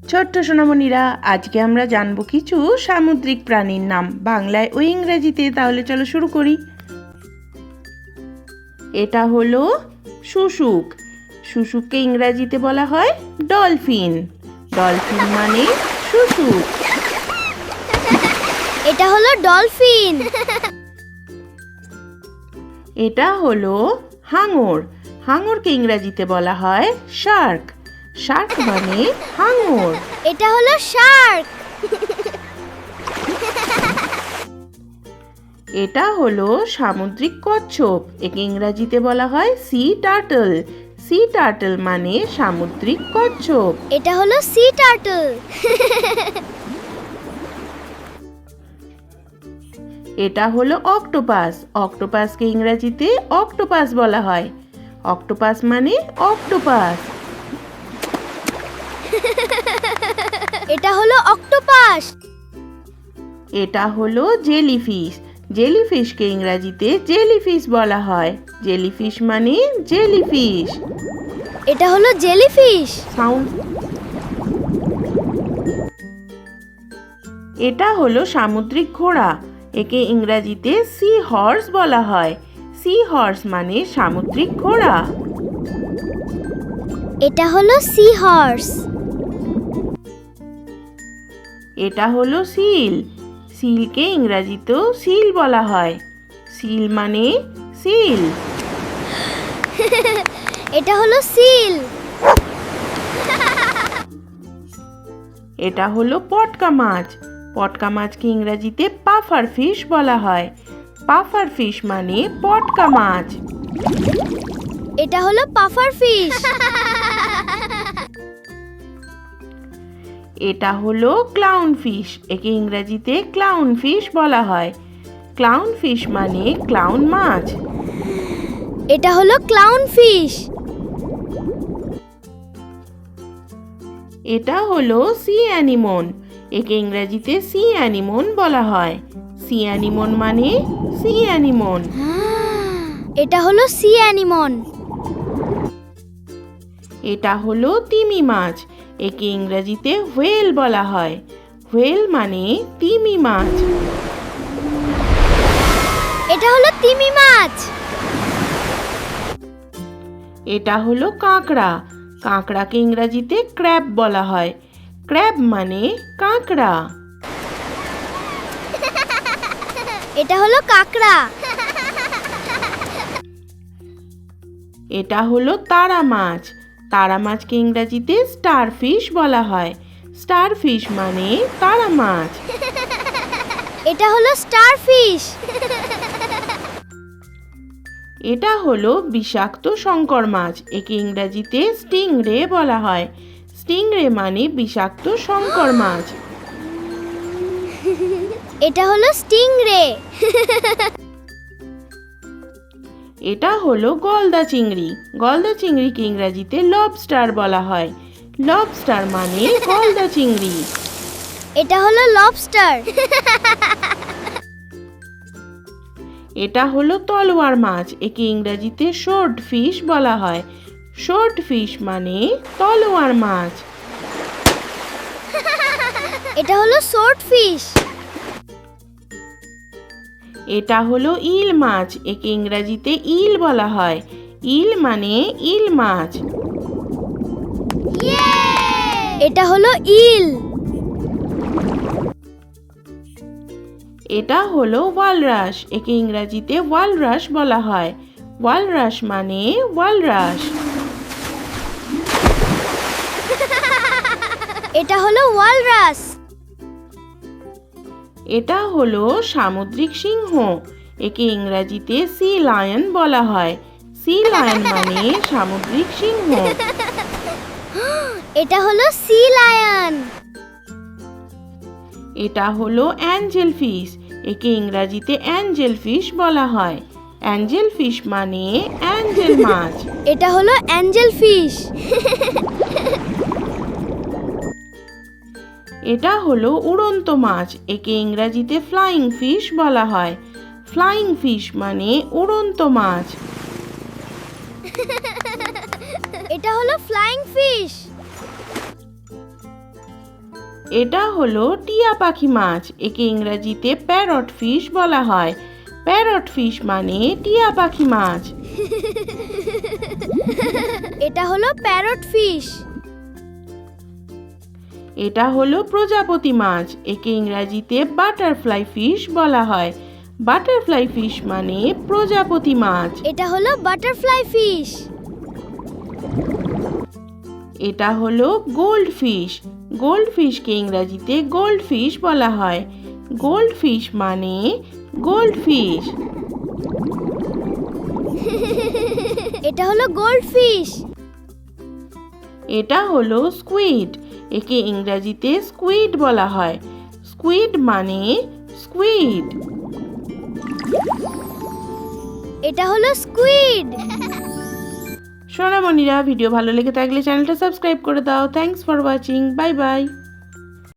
ছোট্ট সোনামণিরা, আজকে আমরা জানবো কিছু সামুদ্রিক প্রাণীর নাম বাংলায় ও ইংরেজিতে। তাহলে চলো শুরু করি। এটা হলো শুশুক। শুশুককে ইংরেজিতে বলা হয় ডলফিন। ডলফিন মানে শুশুক। এটা হলো ডলফিন। এটা হলো হাঙর। হাঙরকে ইংরেজিতে বলা হয় শার্ক। শার্ক মানে হাঙর। এটা হলো শার্ক। এটা হলো সামুদ্রিক কচ্ছপ। একে ইংরেজিতে বলা হয় সি টার্টল। সি টার্টল মানে সামুদ্রিক কচ্ছপ। এটা হলো সি টার্টল। এটা হলো অক্টোপাস। অক্টোপাসকে ইংরেজিতে অক্টোপাস বলা হয়। অক্টোপাস মানে অক্টোপাস। এটা হলো অক্টোপাস। এটা হলো জেলিফিশ। জেলিফিশকে ইংরেজিতে জেলিফিশ বলা হয়। জেলিফিশ মানে জেলিফিশ। এটা হলো জেলিফিশ। সাউন্ড। এটা হলো সামুদ্রিক ঘোড়া। একে ইংরেজিতে সি হর্স বলা হয়। সি হর্স মানে সামুদ্রিক ঘোড়া। এটা হলো সি হর্স। এটা হলো সিল। সিলকে ইংরেজিতেও সিল বলা হয়। সিল মানে সিল। এটা হলো সিল। এটা হলো পটকা মাছ। পটকা মাছকে ইংরেজিতে পাফার ফিশ বলা হয়। পাফার ফিশ মানে পটকা মাছ। এটা হলো পাফার ফিশ। এটা হলো ক্লাউন ফিশ। একে ইংরেজিতে ক্লাউন ফিশ বলা হয়। ক্লাউন ফিশ মানে ক্লাউন মাছ। এটা হলো ক্লাউন ফিশ। এটা হলো সি অ্যানিমন। একে ইংরেজিতে সি অ্যানিমন বলা হয়। সি অ্যানিমন মানে সি অ্যানিমন। এটা হলো সি অ্যানিমন। এটা হলো তিমি মাছ। একে ইংরেজিতে হোয়েল বলা হয়। হোয়েল মানে তিমি মাছ। এটা হলো তিমি মাছ। এটা হলো কাঁকড়া। কাঁকড়াকে ইংরেজিতে ক্র্যাব বলা হয়। ক্র্যাব মানে কাঁকড়া। এটা হলো কাঁকড়া। এটা হলো তারা মাছ। তারা মাছকে ইংরেজিতে স্টার ফিশ বলা হয়। স্টার ফিশ মানে তারা মাছ। এটা হলো স্টার ফিশ। এটা হলো বিষাক্ত শঙ্কর মাছ। একে ইংরেজিতে স্টিংরে বলা হয়। স্টিংরে মানে বিষাক্ত শঙ্কর মাছ। এটা হলো স্টিংরে। এটা হলো গলদা চিংড়ি। গলদা চিংড়িকে ইংরেজিতে লবস্টার বলা হয়। লবস্টার মানে গলদা চিংড়ি। এটা হলো লবস্টার। এটা হলো তলোয়ার মাছ। একে ইংরেজিতে শর্ট ফিশ বলা হয়। শর্ট ফিশ মানে তলোয়ার মাছ। এটা হলো শর্ট ফিশ। এটা হলো ইল মাছ। একে ইংরেজিতে ইল বলা হয়। ইল মানে ইল মাছ। এটা হলো ইল। এটা হলো ওয়ালরাস। একে ইংরেজিতে ওয়ালরাস বলা হয়। ওয়ালরাস মানে ওয়ালরাস। এটা হলো ওয়ালরাস। এটা হলো সামুদ্রিক সিংহ। একে ইংরেজিতে সি লায়ন বলা হয়। সি লায়ন মানে সামুদ্রিক সিংহ। এটা হলো সি লায়ন। এটা হলো অ্যাঞ্জেল ফিশ। একে ইংরেজিতে অ্যাঞ্জেল ফিশ বলা হয়। অ্যাঞ্জেল ফিশ মানে অ্যাঞ্জেল মাছ। এটা হলো অ্যাঞ্জেল ফিশ। এটা হলো উড়ন্ত মাছ। একে ইংরেজিতে ফ্লাইং ফিশ বলা হয়। ফ্লাইং ফিশ মানে উড়ন্ত মাছ। এটা হলো ফ্লাইং ফিশ। এটা হলো টিয়া পাখি মাছ, একে ইংরেজিতে প্যারট ফিশ বলা হয়। প্যারট ফিশ মানে টিয়া পাখি মাছ। এটা হলো প্যারট ফিশ। এটা হলো প্রজাপতি মাছ, একে ইংরেজিতে বাটারফ্লাই ফিশ বলা হয়। বাটারফ্লাই ফিশ মানে প্রজাপতি মাছ। এটা হলো বাটারফ্লাই ফিশ। এটা হলো গোল্ড ফিশ। গোল্ড ফিশকে ইংরেজিতে গোল্ড ফিশ বলা হয়। গোল্ড ফিশ মানে গোল্ড ফিশ। এটা হলো গোল্ড ফিশ। এটা হলো স্কুইড, একে ইংরেজিতে স্কুইড বলা হয়। স্কুইড মানে স্কুইড। এটা হলো স্কুইড। সোনামণিরা, ভিডিও ভালো লেগে থাকলে চ্যানেলটা সাবস্ক্রাইব করে দাও। Thanks for watching. Bye bye.